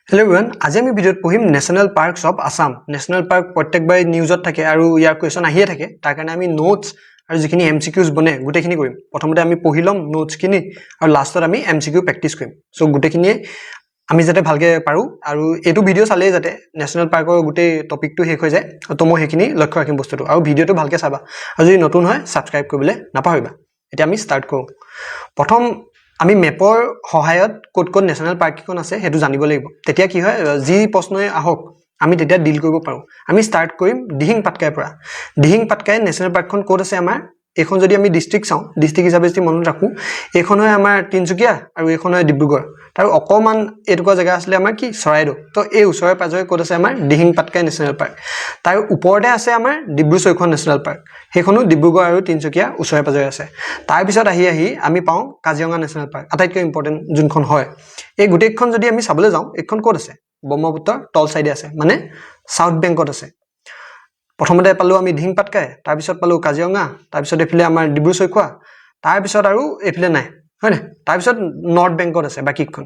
Hello everyone, আজি আমি ভিডিওত পঢ়িম national parks of Assam. National park প্ৰত্যেকবাৰ নিউজত থাকে আৰু ইয়াৰ কোৱেশ্চন আহিয়ে থাকে। তাৰ কাৰণে আমি নোটস আৰু যিখিনি এমসিকিউজ বনে গুটেখিনি কৰিম। প্ৰথমতে আমি পঢ়িলম নোটস খিনি আৰু লাষ্টত আমি এমসিকিউ প্ৰেক্টিস কৰিম। সো গুটেখিনি আমি যাতে ভালকে পাৰো আৰু এটো ভিডিও চালে যাতে ন্যাশনাল পাৰ্কৰ গুটে টপিকটো শেষ হৈ যায় তো মই হেখিনি লক্ষ্য ৰাখিম বস্তুটো আৰু ভিডিওটো ভালকে চাবা আৰু যদি নতুন হয় সাবস্ক্ৰাইব কৰিবলৈ নাপাহৰিবা। এতিয়া আমি স্টাৰ্ট কৰো। প্ৰথম আমি মেপৰ সহায়ত কোট ন্যাশনাল পাৰ্ক কিখন আছে হেতু জানিব লাগিব। তেতিয়া কি হয় যি প্ৰশ্নই আহক আমি তেতিয়া ডিল কৰিব পাৰো। আমি স্টাৰ্ট কৰিম দিহিং পাটকাইৰ পৰা। দিহিং পাটকাই ন্যাশনাল পাৰ্কখন কোট আছে আমাৰ এখন যদি আমি ডিস্ট্ৰিক্ট চাও ডিস্ট্ৰিক্ট হিচাপে যদি মনত ৰাখো এখন হয় আমাৰ তিনচুকীয়া আৰু এখন হয় ডিব্ৰুগড় তাৰ অকমান এটুকুৰা জায়গা আছিল আমাৰ কি চৰাইদেউ তো এই ওচৰে পাজৰে কোট আছে আমাৰ দিহিং পাটকাই ন্যাশনাল পাৰ্ক তাৰ ওপৰতে আছে আমাৰ ডিব্ৰুচৈখোৱা ন্যাশনাল পাৰ্ক হেখনো ডিব্ৰুগড় আৰু তিনচুকীয়া ওচৰে পাজৰে আছে তাৰ পিছত আহি আমি পাও কাজিৰঙা ন্যাশনাল পাৰ্ক আটাইতকৈ ইম্পৰ্টেন্ট যোনখন হয় এই গুটেইখন যদি আমি চাবলৈ যাও এখন কোট আছে ব্ৰহ্মপুত্ৰ তল সাইডে আছে মানে সাউথ বেংকত আছে প্ৰথমতে পালো আমি দিহিং পাটকাই তাৰ পিছত পালো কাজিৰঙা তাৰ পিছত এফালে আমাৰ ডিব্ৰুচৈখোৱা তাৰ পিছত আৰু এফালে নাই হয় না তাৰ পিছত নৰ্থ বেংকত আছে বাকিখন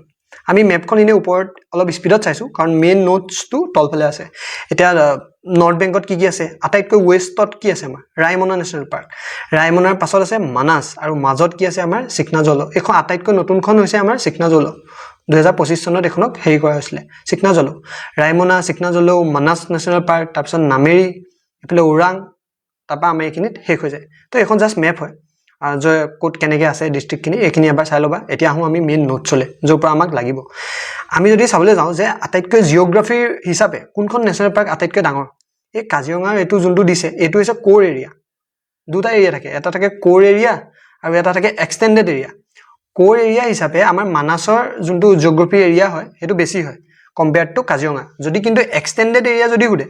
আমি মেপখন ইনে ওপৰত অলপ স্পিডত চাইছো কাৰণ মেইন নোটছটো তলফালে আছে এতিয়া নৰ্থ বেংকত কি আছে আটাইতকৈ ওয়েষ্টত কি আছে আমাৰ ৰায়মনা ন্যাশনাল পাৰ্ক ৰায়মনাৰ পাছত আছে মানাস আৰু মাজত কি আছে আমাৰ চিকনাজল এখন আটাইতকৈ নতুনখন হৈছে আমাৰ চিকনাজল 2025 চনত এখনক হেৰি কৰা হৈছিল চিকনাজল ৰায়মনা চিকনাজল মানাস ন্যাশনাল পাৰ্ক তাৰ পিছত নামেৰি এফালে ওৰাং তাপা আমি এখিনিত শেষ হৈ যায় তো এখন জাস্ট মেপ হয় যে কোট কেনেকে আছে ডিস্ট্ৰিক্ট খিনি এখিনি এবাৰ চাই লবা এতিয়া আহো আমি মেইন নোট চলে যৰ পৰা আমাক লাগিব আমি যদি চাবলৈ যাও যে আটাইতকৈ জিওগ্ৰাফিৰ হিচাপে কোনখন ন্যাশনাল পাৰ্ক আটাইতকৈ ডাঙৰ এই কাজিৰঙা এটো যোনটো দিছে এটো হৈছে কোৰ এৰিয়া দুটা এৰিয়া থাকে এটা থাকে কোৰ এৰিয়া আৰু এটা থাকে এক্সটেন্ডেড এৰিয়া কোৰ এৰিয়া হিচাপে আমাৰ মানাসৰ যোনটো জিওগ্ৰাফি এৰিয়া হয় হেতু বেছি হয় কম্পেয়াৰ্ড টু কাজিৰঙা যদি কিন্তু এক্সটেন্ডেড এৰিয়া যদি হুদে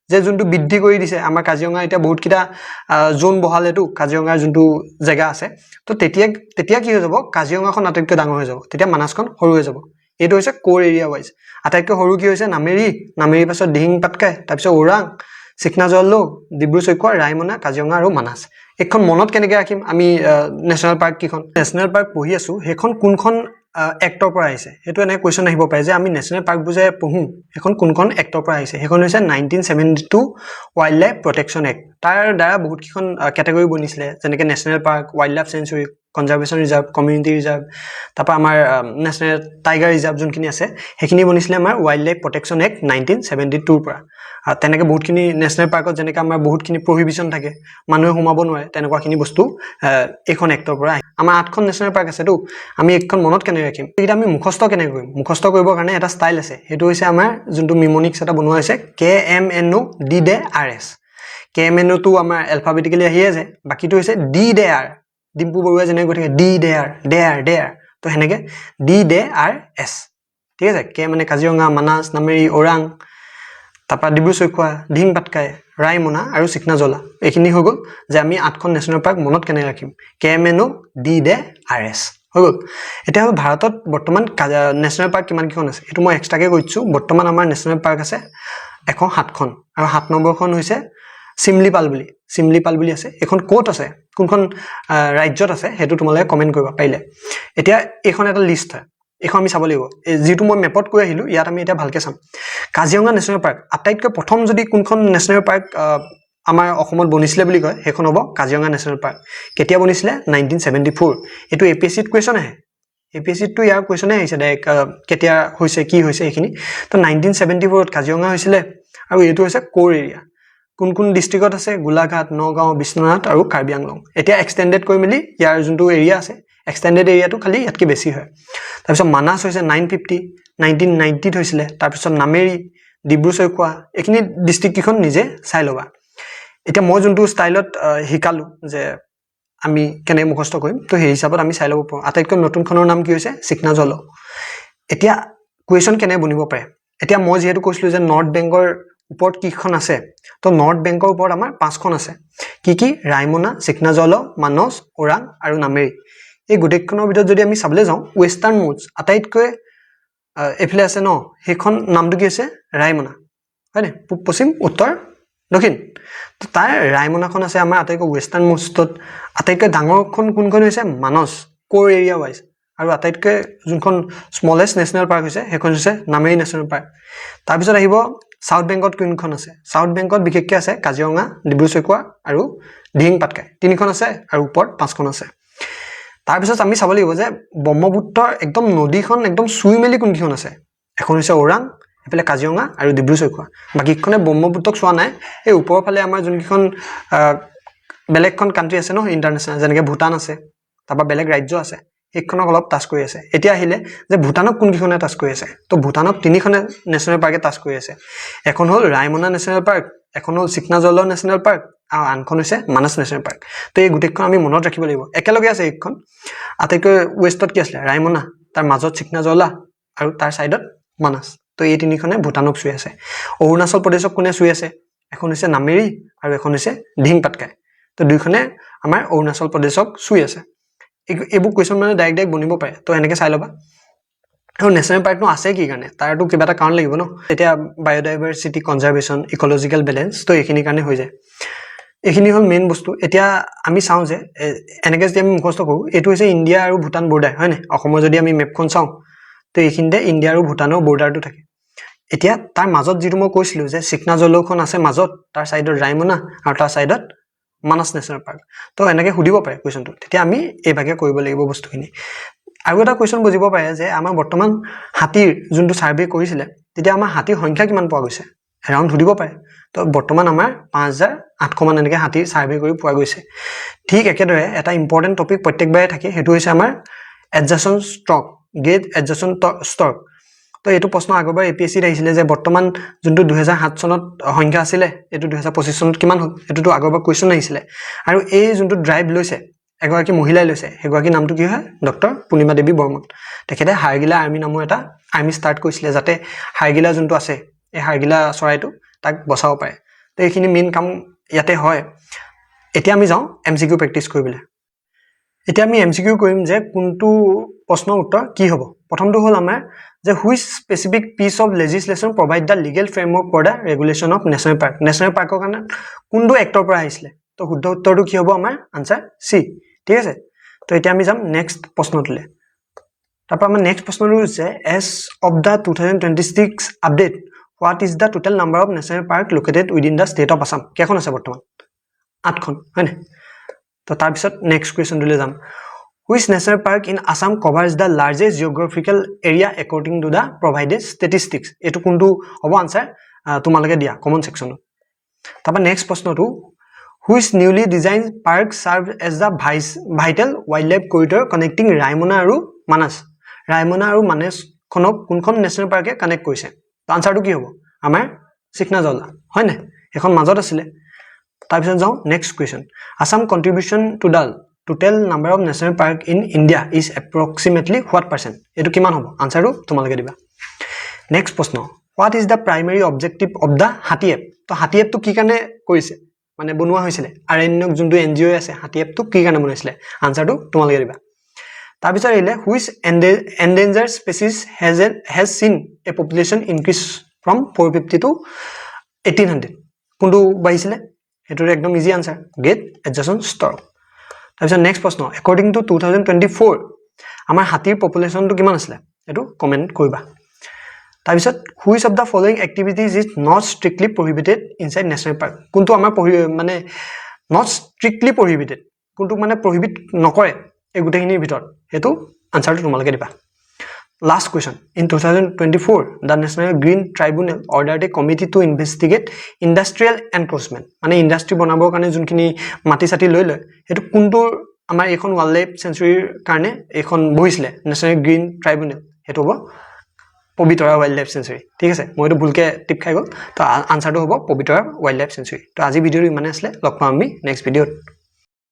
যে যোনটো বৃদ্ধি কৰি দিছে আমাৰ কাজিৰঙা এটা বহুত কিটা জোন বহালেটো কাজিৰঙাৰ যোনটো জায়গা আছে তো তেতিয়া কি হৈ যাব কাজিৰঙাখন আটাইতকৈ ডাঙৰ হৈ যাব তেতিয়া মানাসখন সৰু হৈ যাব এটো হৈছে কোৰ এৰিয়া ওয়াইজ আটাইতকৈ সৰু কি হৈছে নামেৰি পাছত দিহিং পাটকাই তাৰ পিছত ওৰাং চিকনাজল ডিব্ৰুচৈখোৱা ৰায়মনা কাজিৰঙা আৰু মানাস এখন মনত কেনেকৈ ৰাখিম আমি ন্যাশনাল পাৰ্ক কিখন ন্যাশনাল পাৰ্ক পঢ়ি আছো হেখন কোনখন এক্টৰ পৰা আহিছে হেতু এনে কোৱেশ্চন আহিব পাৰে যে আমি ন্যাশনাল পাৰ্ক বুজে পঢ়ো হেখন কোনখন এক্টৰ পৰা আহিছে হেখন হৈছে 1972 ওয়াইল্ড লাইফ প্ৰটেকচন এক্ট তাৰ দ্বাৰা বহুত কিখন ক্যাটাগৰি বনিছিলে যেনেকৈ national park wildlife sanctuary conservation reserve community reserve তাপা আমাৰ ন্যাশনাল টাইগাৰ ৰিজাৰ্ভ যোনখিনি আছে হেখিনি বনিছিলে আমাৰ ওয়াইল্ড লাইফ প্ৰটেকচন এক্ট 1972 পৰা তেনেকে বহুতখিনি ন্যাশনাল পাৰ্কত যেনেকৈ আমাৰ বহুতখিনি প্ৰহিবিশন থাকে মানুহে সোমাব নোৱাৰে তেনেকুৱাখিনি বস্তু এখন এক্টৰ পৰা আমাৰ 8খন ন্যাশনাল পাৰ্ক আছে তো আমি একখন মনত কেনে ৰাখিম এটা আমি মুখস্থ কেনে কৰিম মুখস্থ কৰিবৰ কাৰণে এটা ষ্টাইল আছে হেতু হৈছে আমাৰ যোনটো মিমনিক্স এটা বনোৱা হৈছে KMNODDRS KMNO টো আমাৰ এলফাবেটিক্যালি আহিয়ে যায় বাকিটো হৈছে DDR ডিম্পু বৰুৱা যেনে কৈ থাকে DDR তো হেনেকে DDRS ঠিক আছে কে মানে কাজিৰঙা মানাস নামেৰি ওৰাং তাপা ডিব্ৰুচৈখোৱা দিহিং পাটকাই ৰায়মনা আৰু চিকনাজলা এখিনি হৈ গল যে আমি 8খন ন্যাশনাল পাৰ্ক মনত কেনে ৰাখিম KMNODDRS হৈ গল এটা হল ভাৰতত বৰ্তমান ন্যাশনাল পাৰ্ক কিমান কিখন আছে এটো মই এক্সট্ৰাকে কৈছো বৰ্তমান আমাৰ ন্যাশনাল পাৰ্ক আছে 107খন আৰু 7 নম্বৰখন হৈছে সিমলিপাল বুলি আছে এখন কোট আছে কোনখন ৰাজ্যত আছে হেতু তোমালে কমেন্ট কৰিবা পাইলে এতিয়া এখন এটা লিষ্ট হয় এখন আমি চাব লাগিব যেটো মই মেপত কৈ আহিলো ইয়াত আমি এটা ভালকে চাম কাজিৰঙা ন্যাশনাল পাৰ্ক আটাইতকৈ প্ৰথম যদি কোনখন ন্যাশনাল পাৰ্ক আমাৰ অসমত বনিছিলে বুলি কয় হেখন হ'ব কাজিৰঙা ন্যাশনাল পাৰ্ক কেতিয়া বনিছিলে 1974 এটো এপিএসসি ত কোৱেশ্চন আহে এপিএসসি টো ইয়াৰ কোৱেশ্চন আহিছে ডাইৰেক্ট কেতিয়া হৈছে কি হৈছে এখিনি তো 1974 ত কাজিৰঙা হৈছিলে আৰু এটো হৈছে কোৰ এৰিয়া কোন ডিস্ট্ৰিক্টত আছে গোলাঘাট নগাঁও বিশ্বনাথ আৰু কাৰ্বি আংলং এতিয়া এক্সটেন্ডেড কৰি মিলি ইয়াৰ যোনটো এৰিয়া আছে এক্সটেন্ডেড এৰিয়াটো খালি ইয়াতকে বেছি হয় তাৰ পিছত মানাস হৈছে 950 1990 ত হৈছিলে তাৰ পিছত নামেৰি ডিব্ৰুচৈখোৱা এখিনি ডিস্ট্ৰিক্ট কিখন নিজে চাই লবা এতিয়া মই যোনটো ষ্টাইলত হিকালো যে আমি কেনে মুখস্থ কৰিম তো সেই হিচাপত আমি চাই লব পাৰো আটাইতকৈ নতুনখনৰ নাম কি হৈছে চিকনাজল এতিয়া কোৱেশ্চন কেনে বনিব পাৰে এতিয়া মই যেহেতু কৈছিলো যে নৰ্থ বেংকৰ ওপৰত কিখন আছে তো নৰ্থ বেংকৰ ওপৰত আমাৰ 5খন আছে কি ৰায়মনা চিকনাজল মানস ওৰাং আৰু নামেৰি এই গুটেখনৰ ভিতৰত যদি আমি চাবলৈ যাও ওয়েষ্টাৰ্ণ মোডস আটাইতকৈ এফালে আছে ন হেখন নামটো কি আছে ৰায়মনা হয়নে পূব পশ্চিম উত্তৰ দক্ষিণ তো তাৰ ৰায়মনাখন আছে আমাৰ আটাইতকৈ ওয়েষ্টাৰ্ণ মোডছত আটাইতকৈ ডাঙৰখন কোনখন হৈছে মানস কোৰ এৰিয়া ওয়াইজ আৰু আটাইতকৈ যোনখন স্মলেষ্ট নেশ্যনেল পাৰ্ক হৈছে সেইখন হৈছে নামেৰি নেশ্যনেল পাৰ্ক তাৰপিছত আহিব সাউথ বেংকত কোনখন আছে সাউথ বেংকত বিশেষকৈ আছে কাজিৰঙা ডিব্ৰু-চৈখোৱা আৰু দিহিং পাটকাই তিনিখন আছে আৰু ওপৰত পাঁচখন আছে তাৰপিছত আমি চাব লাগিব যে ব্ৰহ্মপুত্ৰৰ একদম নদীখন একদম চুই মেলি কোনখন আছে এখন হৈছে ওৰাং এফালে কাজিৰঙা আৰু ডিব্ৰু-চৈখোৱা বাকিখনে ব্ৰহ্মপুত্ৰক চোৱা নাই এই ওপৰৰ ফালে আমাৰ যোনখন বেলেগখন কান্ট্ৰি আছে ন ইণ্টাৰনেশ্যনেল যেনেকৈ ভূটান আছে তাৰপৰা বেলেগ ৰাজ্য আছে সেইখনক অলপ টাচ কৰি আছে এতিয়া আহিলে যে ভূটানক কোনকেইখনে টাচ কৰি আছে তো ভূটানক তিনিখনে নেশ্যনেল পাৰ্কে টাচ কৰি আছে এখন হ'ল ৰায়মনা নেশ্যনেল পাৰ্ক এখন হ'ল চিকনাজলা নেশ্যনেল পাৰ্ক আৰু আনখন হৈছে মানস নেশ্যনেল পাৰ্ক তো এই গোটেইখন আমি মনত ৰাখিব লাগিব একেলগে আছে এইখন আটাইতকৈ ৱেষ্টত কি আছিলে ৰায়মনা তাৰ মাজত চিকনাজলা আৰু তাৰ সাইডত মানস তো এই তিনিখনে ভূটানক চুই আছে অৰুণাচল প্ৰদেশক কোনে চুই আছে এখন হৈছে নামেৰি আৰু এখন হৈছে দিহিং পাটকাই তো দুইখনে আমাৰ অৰুণাচল প্ৰদেশক চুই আছে এইবোৰ কুৱেশ্যন মানে ডাইৰেক্ট বনিব পাৰে তো এনেকৈ চাই ল'বা আৰু নেশ্যনেল পাৰ্কনো আছে কি কাৰণে তাৰতো কিবা এটা কাৰণ লাগিব ন এতিয়া বায়'ডাইভাৰ্চিটি কনজাৰ্ভেশ্যন ইক'লজিকেল বেলেঞ্চ তো এইখিনিৰ কাৰণে হৈ যায় এইখিনি হ'ল মেইন বস্তু এতিয়া আমি চাওঁ যে এনেকৈ যদি আমি মুখস্থ কৰোঁ এইটো হৈছে ইণ্ডিয়া আৰু ভূটান বৰ্ডাৰ হয় নাই অসমৰ যদি আমি মেপখন চাওঁ তো এইখিনিতে ইণ্ডিয়া আৰু ভূটানৰ বৰ্ডাৰটো থাকে এতিয়া তাৰ মাজত যিটো মই কৈছিলোঁ যে চিকনাজলৌখন আছে মাজত তাৰ ছাইডত ৰায়মনা আৰু তাৰ ছাইডত মানস নেশ্যনেল পাৰ্ক তো এনেকৈ সুধিব পাৰে কুৱেশ্যনটো তেতিয়া আমি এইভাগে কৰিব লাগিব বস্তুখিনি আৰু এটা কুৱেশ্যন বুজিব পাৰে যে আমাৰ বৰ্তমান হাতীৰ যোনটো ছাৰ্ভে কৰিছিলে তেতিয়া আমাৰ হাতীৰ সংখ্যা কিমান পোৱা গৈছে এৰাউণ্ড সুধিব পাৰে তো বৰ্তমান আমাৰ 5800 মান এনেকৈ হাতীৰ ছাৰ্ভে কৰি পোৱা গৈছে ঠিক একেদৰে এটা ইম্পৰ্টেণ্ট টপিক প্ৰত্যেকবাৰে থাকে সেইটো হৈছে আমাৰ এডজাচেণ্ট ষ্টক গেট এডজাচেণ্ট ষ্টক তো এইটো প্ৰশ্ন আগৰবাৰ APSCত আহিছিলে যে বৰ্তমান যোনটো 2007 চনত সংখ্যা আছিলে এইটো 2025 চনত কিমান হ'ল এইটোতো আগৰবাৰ কুৱেশ্যন আহিছিলে আৰু এই যোনটো ড্ৰাইভ লৈছে এগৰাকী মহিলাই লৈছে সেইগৰাকী নামটো কি হয় ডক্টৰ পূৰ্ণিমা দেৱী বৰ্মন তেখেতে হাৰগিলা আৰ্মি নামৰ এটা আৰ্মি ষ্টাৰ্ট কৰিছিলে যাতে হাৰগিলা যোনটো আছে এই হাৰগিলা চৰাইটো তাক বচাব পাৰে তো এইখিনি মেইন কাম ইয়াতে হয় এতিয়া আমি যাওঁ MCQ প্ৰেক্টিছ কৰিবলৈ এতিয়া আমি MCQ কৰিম যে কোনটো প্ৰশ্নৰ উত্তৰ কি হ'ব প্ৰথমটো হ'ল আমাৰ যে which specific piece of legislation provide the legal framework for the regulation of national পাৰ্কৰ কাৰণে কোনটো এক্টৰ পৰা আহিছিলে তো শুদ্ধ উত্তৰটো কি হ'ব আমাৰ আনসাৰ চি ঠিক আছে তো এতিয়া আমি যাম নেক্সট প্ৰশ্নটোলৈ তাৰপৰা আমাৰ নেক্সট প্ৰশ্নটো হৈছে as of the 2026 update what is the total number of national park located within the state of Assam কেইখন আছে বৰ্তমান 8খন হয়নে তো তাৰপিছত নেক্সট কুৱেশ্যনটোলৈ যাম which national park in Assam কভাৰ্ছ the largest geographical area according to the provided statistics এইটো কোনটো হ'ব আনসাৰ তোমালোকে দিয়া কমন ছেকশ্যনত তাৰপৰা নেক্সট প্ৰশ্নটো which newly design park serve as the vital wildlife corridor connecting Raimona আৰু মানস ৰায়মনা আৰু মানসখনক কোনখন নেশ্যনেল পাৰ্কে কানেক্ট কৰিছে তো আনসাৰটো কি হ'ব আমাৰ চিকনাজলা হয় নাই এখন মাজত আছিলে তাৰপিছত যাওঁ next question Assam contribution to the total number of national park in India is approximately what percent এইটো কিমান হ'ব আনসাৰটো তোমালোকে দিবা নেক্সট প্ৰশ্ন what is the primary objective of the হাতী এপ তো হাতী এপটো কি কাৰণে কৰিছে মানে বনোৱা হৈছিলে আৰণ্যক যোনটো NGO আছে হাতী এপটো কি কাৰণে বনাইছিলে আনসাৰটো তোমালোকে দিবা তাৰপিছত আহিলে which endangered species has seen a population increase from 450 to 1800 কোনটো বাঢ়িছিলে সেইটোৰ একদম easy answer get adjacent stock তাৰপিছত নেক্সট প্ৰশ্ন একৰ্ডিং টু 2024 আমাৰ হাতীৰ পপুলেশ্যনটো কিমান আছিলে এইটো কমেণ্ট কৰিবা তাৰপিছত which of the following activities is not strictly প্ৰহিবিটেড inside national park কোনটো আমাৰ মানে নট ষ্ট্ৰিক্টলি প্ৰহিবিটেড কোনটো মানে প্ৰহিবিট নকৰে এই গোটেইখিনিৰ ভিতৰত সেইটো আনসাৰটো তোমালোকে দিবা last question in 2024 the national green tribunal ordered a committee to investigate industrial encroachment মানে ইণ্ডাষ্ট্ৰি বনাবৰ কাৰণে যোনখিনি মাটি চাটি লৈ লয় সেইটো কোনটো আমাৰ এইখন ৱাইল্ড লাইফ চেঞ্চুৰীৰ কাৰণে এইখন বহিছিলে নেশ্যনেল গ্ৰীণ ট্ৰাইব্যুনেল সেইটো হ'ব পবিতৰা ৱাইল্ড লাইফ চেঞ্চুৰী ঠিক আছে মই এইটো ভুলকৈ টিপ খাই গ'ল তো আনসাৰটো হ'ব পবিতৰা ৱাইল্ড লাইফ চেঞ্চুৰী তো আজি ভিডিঅ'টো ইমানে আছিলে লগ পাম আমি নেক্সট ভিডিঅ'ত